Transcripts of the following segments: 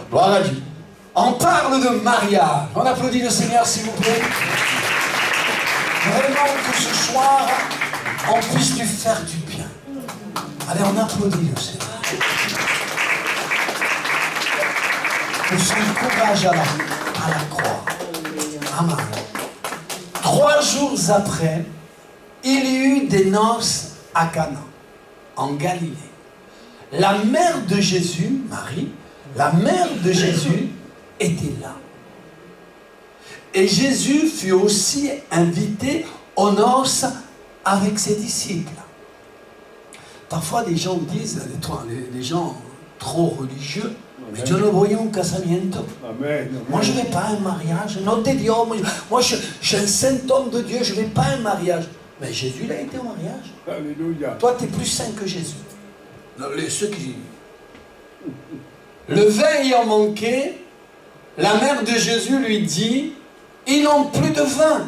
Gloire à Dieu. On parle de mariage. On applaudit le Seigneur, s'il vous plaît. Vraiment que ce soir, on puisse lui faire du bien. Allez, on applaudit le Seigneur. De son courage à la croix. Amen. 3 jours après, il y eut des noces à Cana, en Galilée. La mère de Jésus, Marie, la mère de Jésus, était là. Et Jésus fut aussi invité aux noces avec ses disciples. Parfois, les gens disent, les gens trop religieux, mais je ne voyais un casamiento. Moi, je ne vais pas à un mariage. Non, t'es Dieu. Moi, je suis un saint homme de Dieu, je ne vais pas à un mariage. Mais Jésus, il a été au mariage. Alléluia. Toi, tu es plus saint que Jésus. Ceux qui... Le vin ayant manqué, la mère de Jésus lui dit, ils n'ont plus de vin.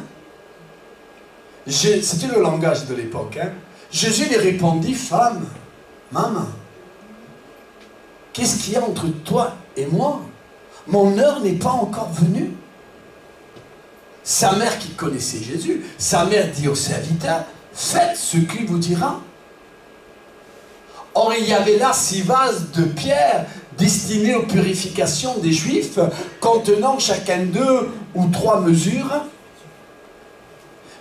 C'était le langage de l'époque. Hein. Jésus lui répondit, femme, maman, qu'est-ce qu'il y a entre toi et moi? Mon heure n'est pas encore venue. Sa mère qui connaissait Jésus, sa mère dit aux serviteurs, faites ce qu'il vous dira. Or, il y avait là 6 vases de pierre destinés aux purifications des Juifs, contenant chacun 2 ou 3 mesures.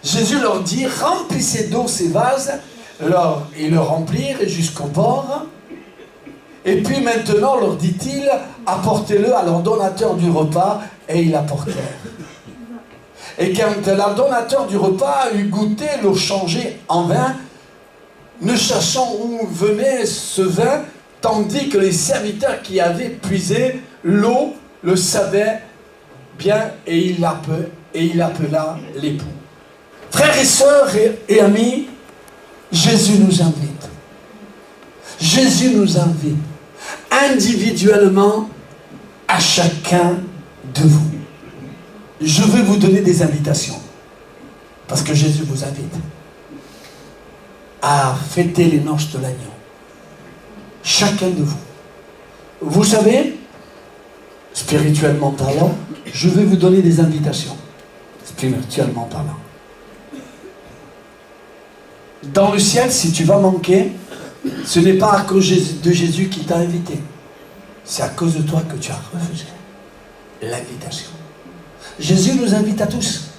Jésus leur dit, remplissez d'eau ces vases. Alors, ils le remplirent jusqu'au bord. Et puis maintenant, leur dit-il, apportez-le à leur donateur du repas. Et ils l'apportèrent. Et quand le donateur du repas eut goûté l'eau changée en vin, ne sachant où venait ce vin, tandis que les serviteurs qui avaient puisé l'eau le savaient bien, et il appela l'époux. Frères et sœurs et amis, Jésus nous invite. Jésus nous invite individuellement à chacun de vous. Je veux vous donner des invitations, parce que Jésus vous invite à fêter les noces de l'agneau. Chacun de vous. Vous savez, spirituellement parlant, je vais vous donner des invitations. Spirituellement parlant. Dans le ciel, si tu vas manquer, ce n'est pas à cause de Jésus qui t'a invité. C'est à cause de toi que tu as refusé l'invitation. Jésus nous invite à tous.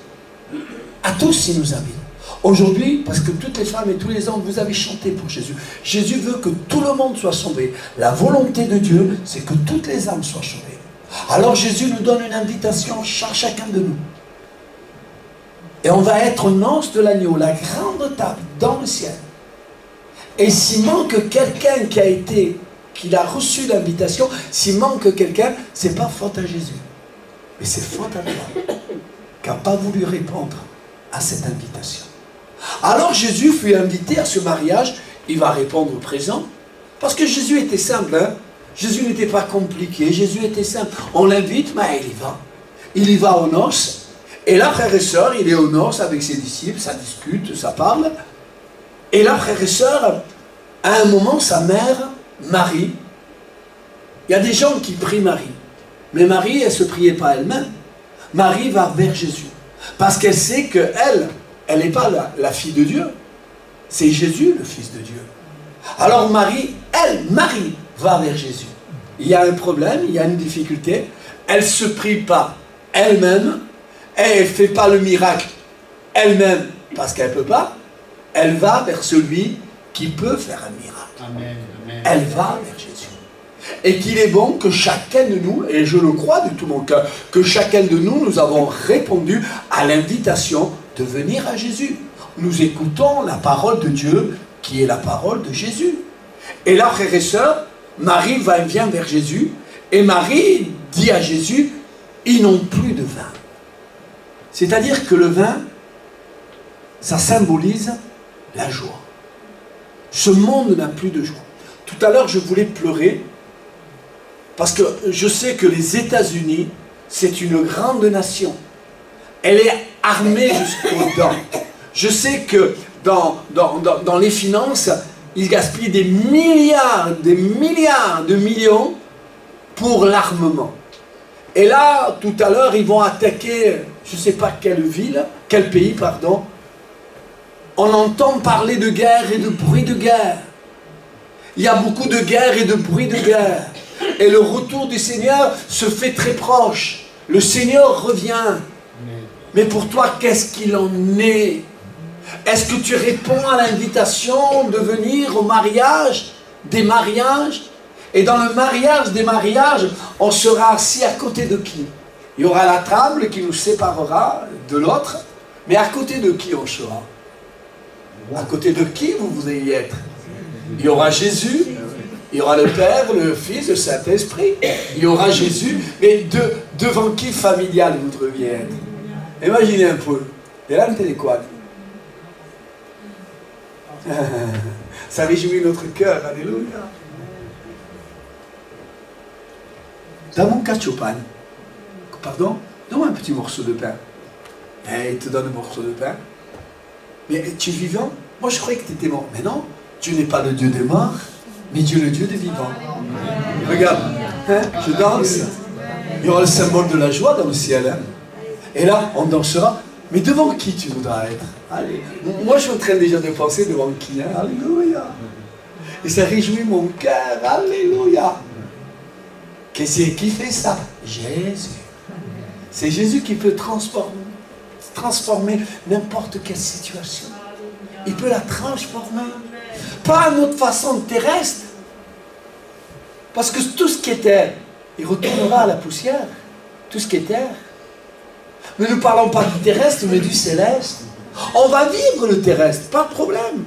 À tous, il nous invite. Aujourd'hui, parce que toutes les femmes et tous les hommes, vous avez chanté pour Jésus. Jésus veut que tout le monde soit sauvé. La volonté de Dieu, c'est que toutes les âmes soient sauvées. Alors Jésus nous donne une invitation à chacun de nous. Et on va être aux noces de l'agneau, la grande table dans le ciel. Et s'il manque quelqu'un qui a reçu l'invitation, s'il manque quelqu'un, c'est pas faute à Jésus. Mais c'est faute à toi, qui n'a pas voulu répondre à cette invitation. Alors Jésus fut invité à ce mariage, il va répondre présent, parce que Jésus était simple, hein? Jésus n'était pas compliqué, Jésus était simple. On l'invite, mais il y va. Il y va aux noces, et là, frères et sœurs, il est aux noces avec ses disciples, ça discute, ça parle. Et là, frères et sœurs, à un moment, sa mère, Marie, il y a des gens qui prient Marie, mais Marie, elle ne se priait pas elle-même. Marie va vers Jésus, parce qu'elle sait qu'elle, elle n'est pas la fille de Dieu, c'est Jésus le Fils de Dieu. Alors Marie va vers Jésus. Il y a un problème, il y a une difficulté, elle ne se prie pas elle-même, elle ne fait pas le miracle elle-même, parce qu'elle ne peut pas, elle va vers celui qui peut faire un miracle. Amen, amen. Elle va vers Jésus. Et qu'il est bon que chacun de nous, et je le crois de tout mon cœur, que chacun de nous, nous avons répondu à l'invitation de venir à Jésus. Nous écoutons la parole de Dieu, qui est la parole de Jésus. Et là, frères et sœurs, Marie vient vers Jésus, et Marie dit à Jésus, ils n'ont plus de vin. C'est-à-dire que le vin, ça symbolise la joie. Ce monde n'a plus de joie. Tout à l'heure, je voulais pleurer, parce que je sais que les États-Unis, c'est une grande nation. Elle est armée jusqu'aux dents. Je sais que dans les finances, ils gaspillent des milliards de millions pour l'armement. Et là, tout à l'heure, ils vont attaquer, je ne sais pas quelle ville, quel pays, pardon. On entend parler de guerre et de bruit de guerre. Il y a beaucoup de guerre et de bruit de guerre. Et le retour du Seigneur se fait très proche. Le Seigneur revient. Mais pour toi, qu'est-ce qu'il en est? Est-ce que tu réponds à l'invitation de venir au mariage, des mariages? Et dans le mariage des mariages, on sera assis à côté de qui? Il y aura la table qui nous séparera de l'autre, mais à côté de qui on sera? À côté de qui vous allez être? Il y aura Jésus, il y aura le Père, le Fils, le Saint-Esprit. Il y aura Jésus, mais devant qui familial vous devriez être? Imaginez un peu. Et là, vous quoi? Ça réjouit notre cœur, alléluia. Dans mon cachopan, pardon, donne-moi un petit morceau de pain. Et il te donne un morceau de pain. Mais tu es vivant? Moi je croyais que tu étais mort. Mais non, Dieu n'est pas le Dieu des morts, mais Dieu le Dieu des vivants. Regarde, hein, je danse. Il y aura le symbole de la joie dans le ciel. Hein. Et là, on dansera. Mais devant qui tu voudras être? Allez. Moi je suis en train déjà de penser devant qui? Hein? Alléluia. Et ça réjouit mon cœur. Alléluia. Qu'est-ce qui fait ça? Jésus. C'est Jésus qui peut transformer n'importe quelle situation. Il peut la transformer. Pas à notre façon terrestre. Parce que tout ce qui est terre, il retournera à la poussière. Tout ce qui est terre. Mais nous ne parlons pas du terrestre, mais du céleste. On va vivre le terrestre, pas de problème.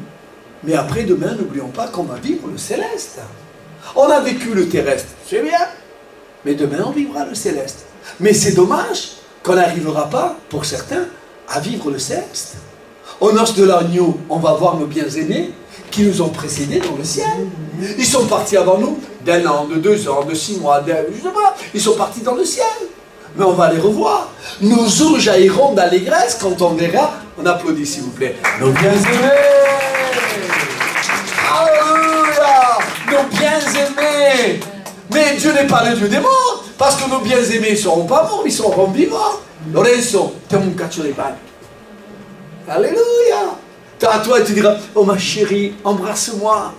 Mais après, demain, n'oublions pas qu'on va vivre le céleste. On a vécu le terrestre, c'est bien. Mais demain, on vivra le céleste. Mais c'est dommage qu'on n'arrivera pas, pour certains, à vivre le céleste. Aux noces de l'agneau, on va voir nos bien-aimés qui nous ont précédés dans le ciel. Ils sont partis avant nous d'1 an, de 2 ans, de 6 mois, je sais pas. Ils sont partis dans le ciel. Mais on va les revoir. Nos eaux jailliront d'allégresse quand on verra. On applaudit s'il vous plaît. Nos bien-aimés. Alléluia. Nos bien-aimés. Mais Dieu n'est pas le Dieu des morts, parce que nos bien-aimés ne seront pas morts, ils seront vivants. Lorenzo, t'es mon caccio des pannes. Alléluia. Toi, tu diras, oh ma chérie, embrasse-moi.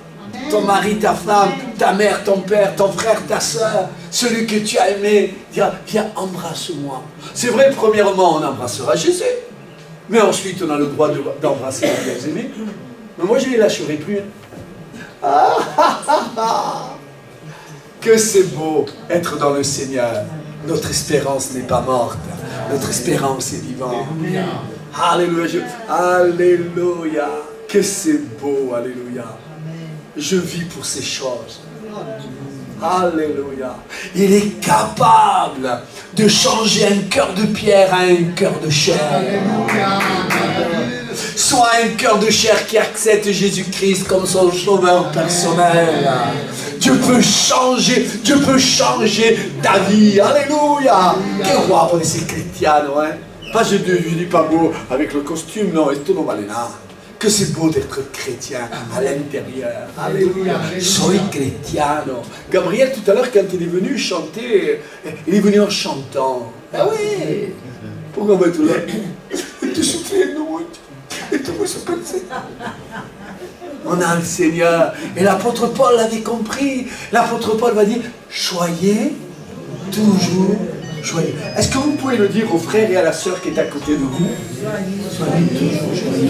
Ton mari, ta femme, ta mère, ton père, ton frère, ta soeur, celui que tu as aimé, dira, viens, embrasse-moi. C'est vrai, premièrement, on embrassera Jésus. Mais ensuite, on a le droit d'embrasser les bien-aimés. Mais moi, je ne les lâcherai plus. Que c'est beau être dans le Seigneur. Notre espérance n'est pas morte. Notre espérance est vivante. Alléluia. Alléluia. Que c'est beau. Alléluia. Je vis pour ces choses. Alléluia. Il est capable de changer un cœur de pierre à un cœur de chair. Soit un cœur de chair qui accepte Jésus-Christ comme son sauveur personnel. Dieu peut changer ta vie. Alléluia. Que roi pour ces chrétiens, hein? Pas je dis pas beau avec le costume, non, et tout normalement. Que c'est beau d'être chrétien à l'intérieur. Alléluia. Soy chrétiano. Gabriel, tout à l'heure, quand il est venu chanter, il est venu en chantant. Ah oui. Pourquoi va tout là? Tu souffles, non? Et tu me souffles. On a le Seigneur. Et l'apôtre Paul l'avait compris. L'apôtre Paul va dire, soyez toujours joyeux. Est-ce que vous pouvez le dire au frère et à la sœur qui est à côté de vous? Soyez toujours joyeux.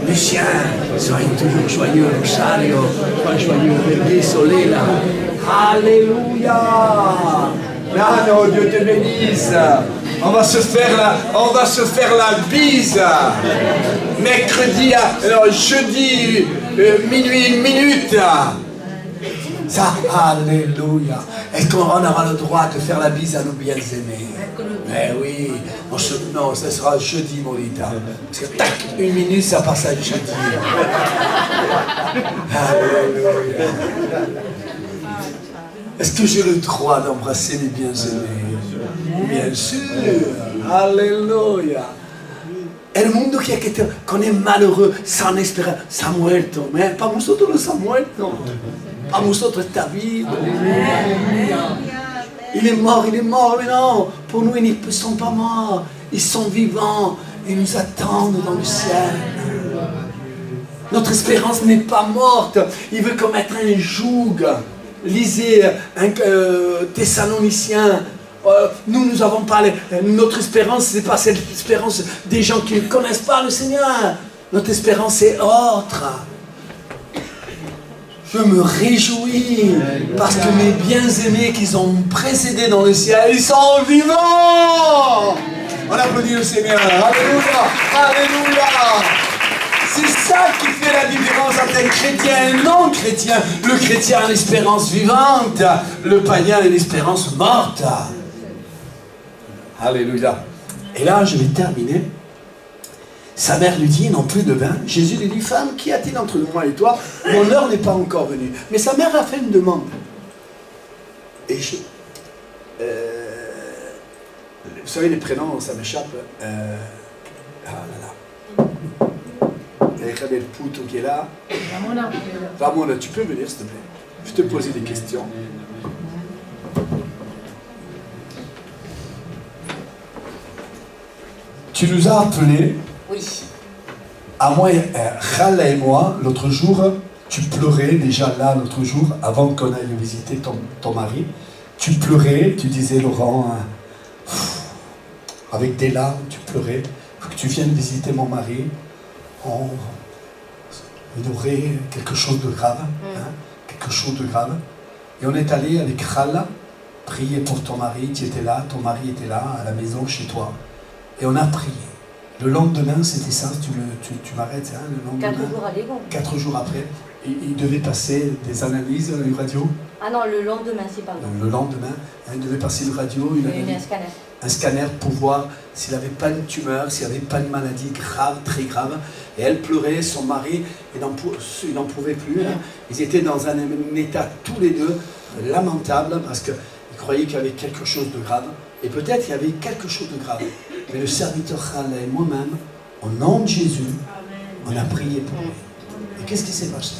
Lucien, soyez toujours joyeux. Rosario, soyez joyeux. Verdi, soleil là. Alléluia. Non, Dieu te bénisse. On va se faire la bise. Mercredi, jeudi, minuit, 1 minute. Ça, alléluia. Est-ce qu'on aura le droit de faire la bise à nos bien-aimés? Mais oui. Non, ce sera jeudi, Molita. Parce que tac, 1 minute, ça passe à jeudi. Alléluia. Est-ce que j'ai le droit d'embrasser mes bien-aimés? Bien sûr. Alléluia. El mundo qu'on est malheureux, sans espérance, s'ha muerto. Mais pas nosotros no s'ha muerto. Pas nosotros está vivo. Il est mort, mais non. Pour nous, ils ne sont pas morts. Ils sont vivants. Ils nous attendent dans le ciel. Notre espérance n'est pas morte. Il veut commettre un joug. Lisez un Thessaloniciens. Nous avons parlé. Notre espérance, ce n'est pas cette espérance des gens qui ne connaissent pas le Seigneur. Notre espérance est autre. Je me réjouis parce que mes bien-aimés qu'ils ont précédés dans le ciel, ils sont vivants. On applaudit le Seigneur. Alléluia. Alléluia. C'est ça qui fait la différence entre un chrétien et un non-chrétien. Le chrétien a l'espérance vivante, le païen a l'espérance morte. Alléluia. Et là, je vais terminer. Sa mère lui dit, non plus de vin. Jésus lui dit, femme, qu'y a-t-il entre moi et toi? Mon heure n'est pas encore venue. Mais sa mère a fait une demande. Et vous savez, les prénoms, ça m'échappe. Ah là là. Il y a Rabel Pouto qui est là. Ramona, tu peux venir, s'il te plaît? Je te poser des questions. Tu nous as appelés. Oui. À moi, Khala et moi, l'autre jour, tu pleurais déjà là, l'autre jour, avant qu'on aille visiter ton mari. Tu pleurais, tu disais, Laurent, avec des larmes, tu pleurais. Il faut que tu viennes visiter mon mari. Il aurait quelque chose de grave. Quelque chose de grave. Et on est allé avec Khala prier pour ton mari. Tu étais là, ton mari était là, à la maison, chez toi. Et on a prié. Le lendemain, c'était ça, tu m'arrêtes, hein, le lendemain. 4 jours à Légon. 4 jours après, il devait passer des analyses, une radio. Ah non, le lendemain, c'est pas Donc, le lendemain, il devait passer une radio, un scanner pour voir s'il n'avait pas une tumeur, s'il n'avait pas une maladie grave, très grave. Et elle pleurait, son mari, il n'en pouvait plus. Hein. Ils étaient dans un état tous les deux lamentable parce qu'ils croyaient qu'il y avait quelque chose de grave. Et peut-être il y avait quelque chose de grave. Mais le serviteur Khala et moi-même, au nom de Jésus, on a prié pour lui. Et qu'est-ce qui s'est passé?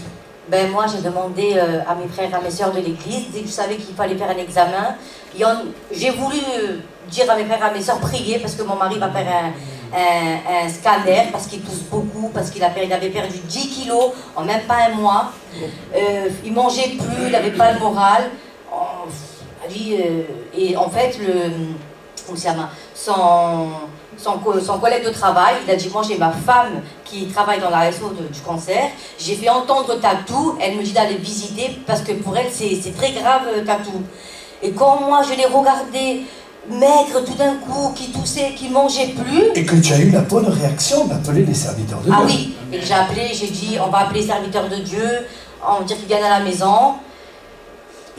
Ben moi, j'ai demandé à mes frères et à mes sœurs de l'église, dès que je savais qu'il fallait faire un examen, j'ai voulu dire à mes frères et à mes sœurs, prier, parce que mon mari va faire un scanner, parce qu'il tousse beaucoup, parce qu'il avait perdu 10 kilos en même pas un mois. Il mangeait plus, il n'avait pas le moral. Et en fait, son collègue de travail, il a dit, moi j'ai ma femme qui travaille dans la SO du cancer, j'ai fait entendre Tatou, elle me dit d'aller visiter parce que pour elle c'est très grave Tatou. Et quand moi je l'ai regardé maigre tout d'un coup, qui toussait, qui mangeait plus. Et que tu as eu la bonne réaction d'appeler les serviteurs de Dieu. Ah oui, et j'ai appelé, j'ai dit on va appeler les serviteurs de Dieu, on va dire qu'ils viennent à la maison.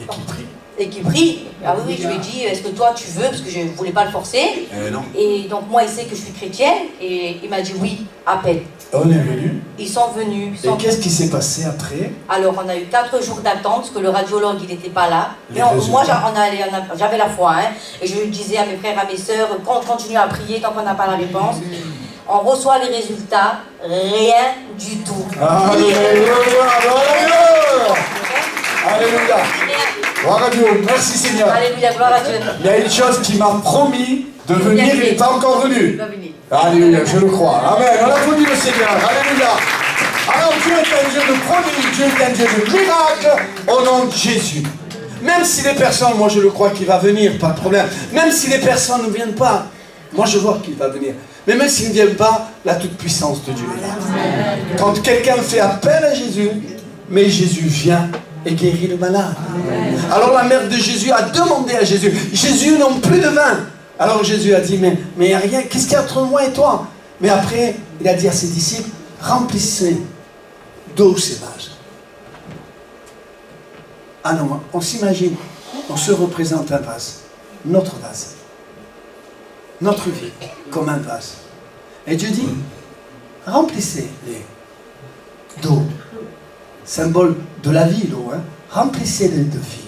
Et qui prie. Et qui prie. Ah oui, je lui ai dit, est-ce que toi tu veux, parce que je ne voulais pas le forcer. Non. Et donc moi il sait que je suis chrétienne, et il m'a dit oui, appelle. On est venu. Ils sont venus. Et qu'est-ce qui s'est passé après? Alors on a eu 4 jours d'attente, parce que le radiologue il n'était pas là. Mais moi j'avais la foi, hein, et je disais à mes frères, à mes sœurs, continue à prier tant qu'on n'a pas la réponse. On reçoit les résultats, rien du tout. Alléluia, Alléluia. Gloire à Dieu, merci Seigneur. Alléluia, gloire à Dieu. Il y a une chose qui m'a promis de venir, il n'est pas encore venu. Alléluia, je le crois. Amen, on applaudit le Seigneur. Alléluia. Alors Dieu est un Dieu de prodige, Dieu est un Dieu de miracle, au nom de Jésus. Même si les personnes, moi je le crois qu'il va venir, pas de problème. Même si les personnes ne viennent pas, moi je vois qu'il va venir. Mais même s'ils ne viennent pas, la toute-puissance de Dieu est là. Quand quelqu'un fait appel à Jésus, mais Jésus vient et guérit le malade. Alors la mère de Jésus a demandé à Jésus, Jésus non plus de vin. Alors Jésus a dit, mais il n'y a rien, qu'est-ce qu'il y a entre moi et toi? Mais après, il a dit à ses disciples, remplissez d'eau ces vases. Ah non, on s'imagine, on se représente un vase, notre vie, comme un vase. Et Dieu dit, remplissez-les d'eau. Symbole de la vie, l'eau, hein? Remplissez-les de vie.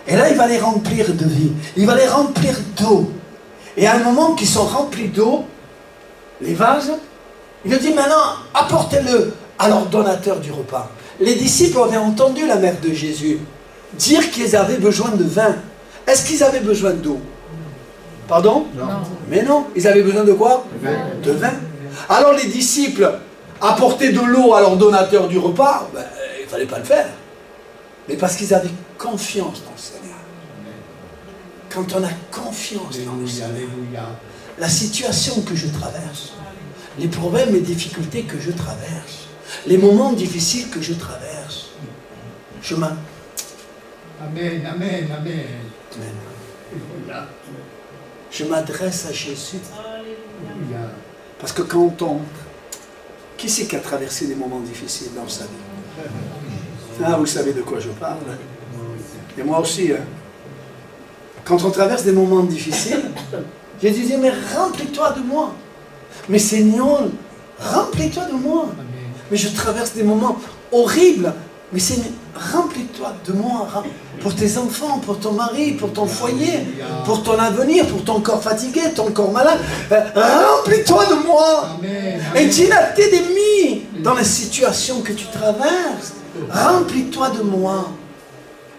Et là, il va les remplir de vie. Il va les remplir d'eau. Et à un moment qu'ils sont remplis d'eau, les vases. Il leur dit maintenant, apportez-le à l'ordonnateur du repas. Les disciples avaient entendu la mère de Jésus dire qu'ils avaient besoin de vin. Est-ce qu'ils avaient besoin d'eau? Pardon? Non. Mais non, ils avaient besoin de quoi? De vin. Alors les disciples apportaient de l'eau à l'ordonnateur du repas, ben, il ne fallait pas le faire. Mais parce qu'ils avaient confiance dans le Seigneur. Quand on a confiance dans le Seigneur, la situation que je traverse, les problèmes et difficultés que je traverse, les moments difficiles que je traverse, Amen, amen, amen. Je m'adresse à Jésus. Alléluia. Parce que quand on... Qui c'est qui a traversé des moments difficiles dans sa vie? Ah, vous savez de quoi je parle. Et moi aussi. Hein. Quand on traverse des moments difficiles, Jésus dit, mais remplis-toi de moi. Mais Seigneur, remplis-toi de moi. Mais je traverse des moments horribles. Mais Seigneur, remplis-toi de moi. Pour tes enfants, pour ton mari, pour ton foyer, pour ton avenir, pour ton corps fatigué, ton corps malade. Remplis-toi de moi. Et dis à tes ennemis dans les situations que tu traverses. Remplis-toi de moi.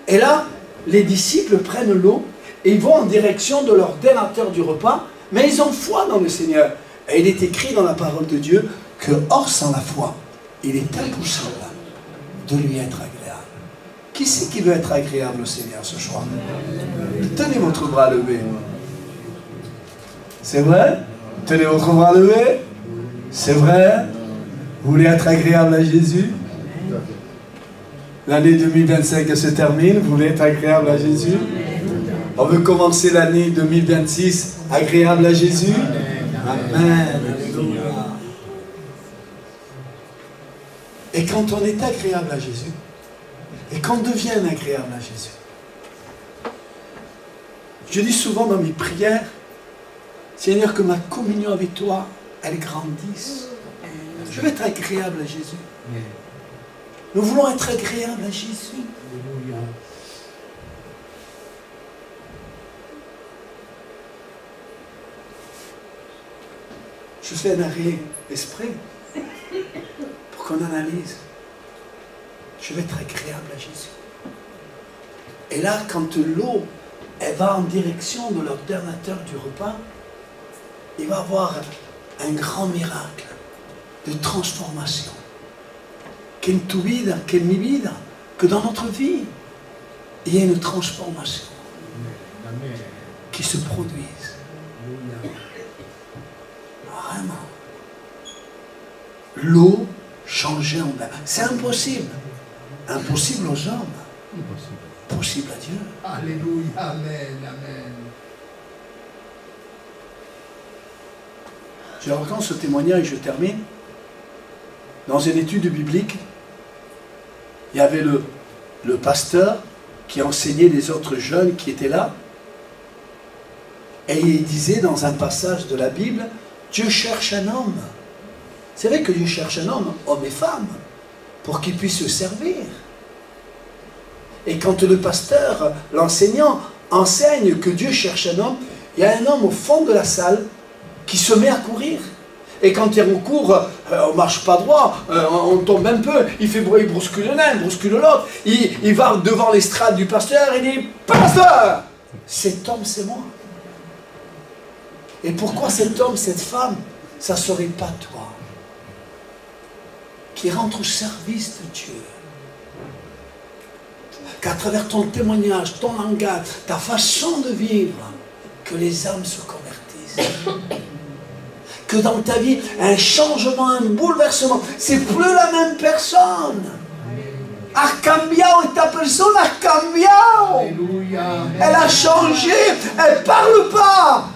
Et là, les disciples prennent l'eau et ils vont en direction de l'ordonnateur du repas, mais ils ont foi dans le Seigneur. Et il est écrit dans la parole de Dieu que, hors sans la foi, il est impossible de lui être agréable. Qui c'est qui veut être agréable au Seigneur ce soir? Tenez votre bras levé. C'est vrai? Tenez votre bras levé. C'est vrai? Vous voulez être agréable à Jésus? L'année 2025 se termine. Vous voulez être agréable à Jésus? On veut commencer l'année 2026 agréable à Jésus? Amen. Alléluia. Et quand on est agréable à Jésus, et qu'on devient agréable à Jésus, je dis souvent dans mes prières, Seigneur, que ma communion avec toi, elle grandisse. Je veux être agréable à Jésus. Nous voulons être agréables à Jésus. Je fais un arrêt d'esprit pour qu'on analyse. Je vais être agréable à Jésus. Et là, quand l'eau, elle va en direction de l'ordonnateur du repas, il va y avoir un grand miracle de transformation. Que dans notre vie, il y a une transformation qui se produise. Vraiment. L'eau changeait en vin. C'est impossible. Impossible aux hommes. Possible à Dieu. Alléluia, amen, amen. Je raconte ce témoignage et je termine. Dans une étude biblique, il y avait le pasteur qui enseignait les autres jeunes qui étaient là. Et il disait dans un passage de la Bible, Dieu cherche un homme. C'est vrai que Dieu cherche un homme et femme, pour qu'ils puissent se servir. Et quand le pasteur, l'enseignant, enseigne que Dieu cherche un homme, il y a un homme au fond de la salle qui se met à courir. Et quand il court, on ne marche pas droit, on tombe un peu, il bouscule l'un, il bouscule l'autre, il va devant l'estrade du pasteur et dit « Pasteur, cet homme c'est moi ». Et pourquoi cet homme, cette femme, ça ne serait pas toi qui rentre au service de Dieu? Qu'à travers ton témoignage, ton langage, ta façon de vivre, que les âmes se convertissent. Que dans ta vie, un changement, un bouleversement, c'est plus la même personne. Ha cambiado, esta persona ha cambiado. Elle a changé, elle ne parle pas.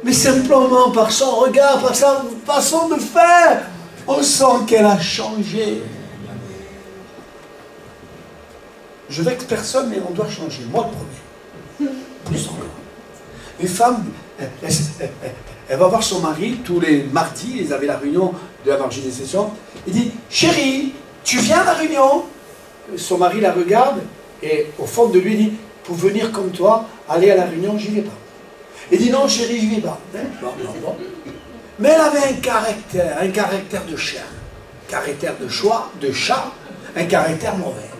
Mais simplement par son regard, par sa façon de faire, on sent qu'elle a changé. Je vexe personne, mais on doit changer. Moi le premier. Plus encore. Une femme, elle va voir son mari tous les mardis, ils avaient la réunion de l'évangélisation. Il dit, chérie, tu viens à la réunion? Son mari la regarde et au fond de lui, il dit, pour venir comme toi, aller à la réunion, j'y vais pas. Il dit, non chérie, j'y vais pas. Non. Mais elle avait un caractère de chien, un caractère de chat, un caractère mauvais.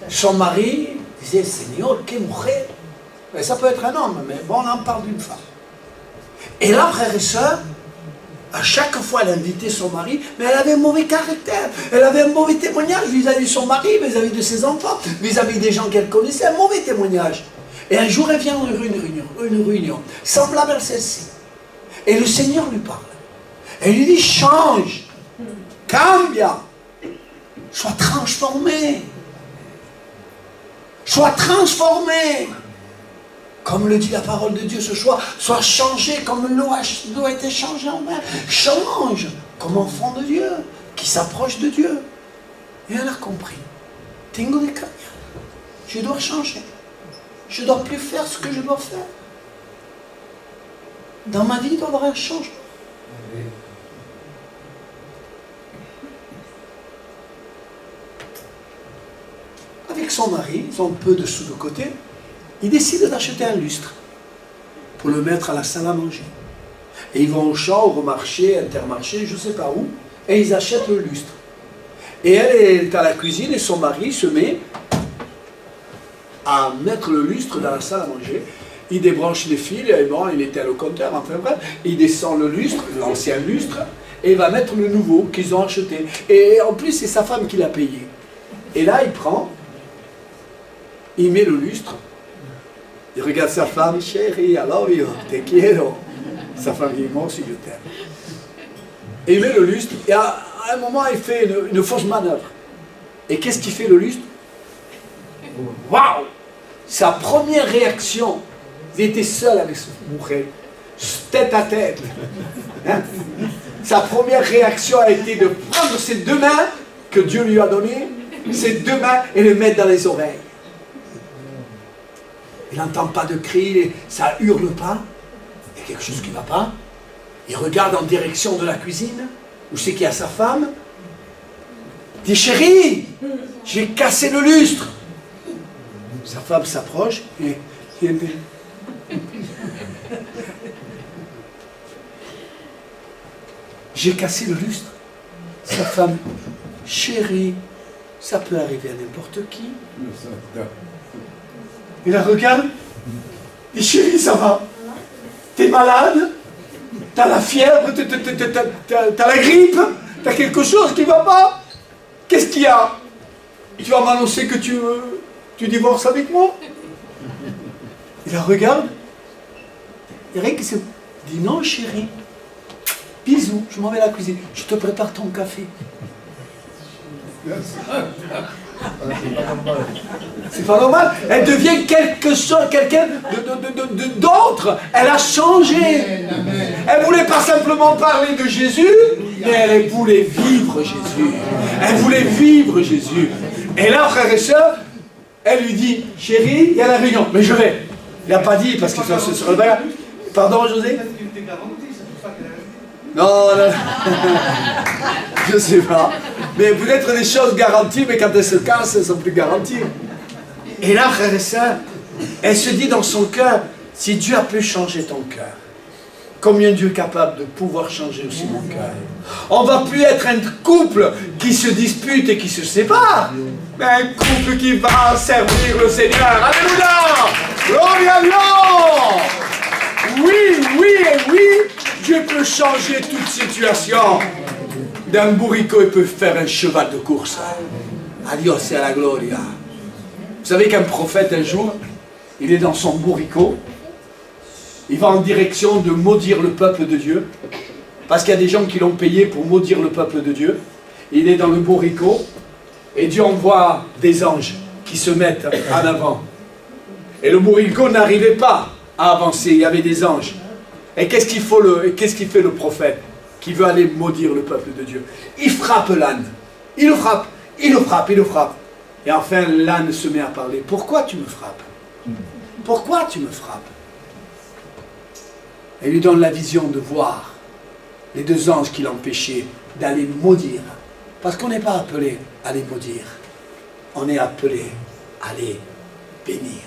Son mari disait, Seigneur, que mujer. Mais ça peut être un homme, mais bon, on en parle d'une femme. Et là, frères et sœurs, à chaque fois, elle invitait son mari, mais elle avait un mauvais caractère. Elle avait un mauvais témoignage vis-à-vis de son mari, vis-à-vis de ses enfants, vis-à-vis des gens qu'elle connaissait, un mauvais témoignage. Et un jour, elle vient à une réunion, semblable à celle-ci. Et le Seigneur lui parle. Et il lui dit, change, cambia, sois transformé. Sois transformé. Comme le dit la parole de Dieu ce soir, sois changé comme l'eau a été changée en mer. Change comme enfant de Dieu, qui s'approche de Dieu. Et elle a compris. Tengo de cambiar. Je dois changer. Je ne dois plus faire ce que je dois faire. Dans ma vie, il doit y avoir un changement. Avec son mari, ils ont un peu de sous de côté. Ils décident d'acheter un lustre pour le mettre à la salle à manger. Et ils vont au champ, au marché, Intermarché, je ne sais pas où, et ils achètent le lustre. Et elle est à la cuisine et son mari se met à mettre le lustre dans la salle à manger. Il débranche les fils, et bon, il était au compteur, enfin bref, il descend le lustre, l'ancien lustre, et il va mettre le nouveau qu'ils ont acheté. Et en plus, c'est sa femme qui l'a payé. Et là, il prend, il met le lustre, il regarde sa femme, chérie, I love you, te quiero. Sa femme dit, moi aussi je t'aime. Et il met le lustre, et à un moment, il fait une fausse manœuvre. Et qu'est-ce qu'il fait le lustre? Waouh! Sa première réaction, il était seul avec ce mouret, tête à tête. Hein? Sa première réaction a été de prendre ses deux mains que Dieu lui a données, ses deux mains, et les mettre dans les oreilles. Il n'entend pas de cris, ça hurle pas. Il y a quelque chose qui ne va pas. Il regarde en direction de la cuisine, où c'est qu'il y a sa femme. Il dit, chérie, j'ai cassé le lustre. Sa femme s'approche et il dit, j'ai cassé le lustre. Sa femme, chérie, ça peut arriver à n'importe qui. Il la regarde. Il dit, chérie, ça va? T'es malade? T'as la fièvre? T'as la grippe? T'as quelque chose qui ne va pas? Qu'est-ce qu'il y a? Tu vas m'annoncer que tu divorces avec moi? Il la regarde. Il y a rien qui se dit, non chérie, bisous, je m'en vais à la cuisine, je te prépare ton café. C'est pas normal. Elle devient quelqu'un d'autre. Elle a changé. Elle voulait pas simplement parler de Jésus, mais elle voulait vivre Jésus. Elle voulait vivre Jésus. Et là, frères et sœurs, elle lui dit, chérie, il y a la réunion. Mais je vais. Il n'a pas dit parce que ça se regarde. Pardon, José? Non, je ne sais pas. Mais peut-être des choses garanties, mais quand elles se cassent, elles ne sont plus garanties. Et là, frère et sœur, elle se dit dans son cœur, si Dieu a pu changer ton cœur, combien Dieu est capable de pouvoir changer aussi mon cœur. On ne va plus être un couple qui se dispute et qui se sépare, mais un couple qui va servir le Seigneur. Alléluia! Gloire à Dieu! Oui, oui et oui, Dieu peut changer toute situation. D'un bourricot, il peut faire un cheval de course. A Dios et à la gloria. Vous savez qu'un prophète, un jour, il est dans son bourricot, il va en direction de maudire le peuple de Dieu, parce qu'il y a des gens qui l'ont payé pour maudire le peuple de Dieu. Il est dans le bourricot, et Dieu envoie des anges qui se mettent en avant. Et le bourricot n'arrivait pas à avancer, il y avait des anges. Et qu'est-ce qu'il fait le prophète qui veut aller maudire le peuple de Dieu? Il frappe l'âne. Il le frappe, il le frappe, il le frappe. Et enfin l'âne se met à parler. Pourquoi tu me frappes? Pourquoi tu me frappes? Et lui donne la vision de voir les deux anges qui l'empêchaient d'aller maudire. Parce qu'on n'est pas appelé à les maudire. On est appelé à les bénir.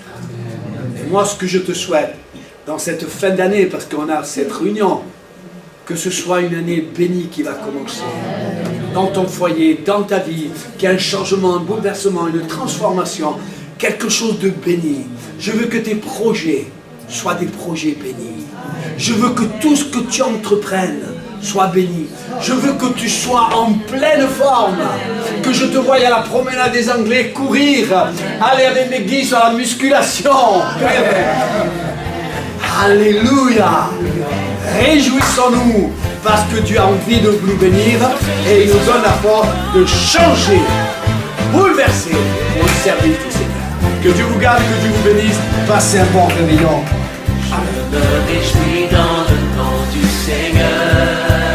Et moi, ce que je te souhaite, dans cette fin d'année, parce qu'on a cette réunion, Que ce soit une année bénie qui va commencer. Dans ton foyer, dans ta vie, qu'il y ait un changement, un bouleversement, une transformation, quelque chose de béni. Je veux que tes projets soient des projets bénis. Je veux que tout ce que tu entreprennes soit béni. Je veux que tu sois en pleine forme. Que je te voie à la promenade des Anglais courir, aller avec mes guides sur la musculation. Alléluia. Réjouissons-nous parce que Dieu a envie de nous bénir et il nous donne la force de changer, bouleverser au service du Seigneur. Que Dieu vous garde, que Dieu vous bénisse. Passez un bon réveillon. Je me réjouis dans le nom du Seigneur.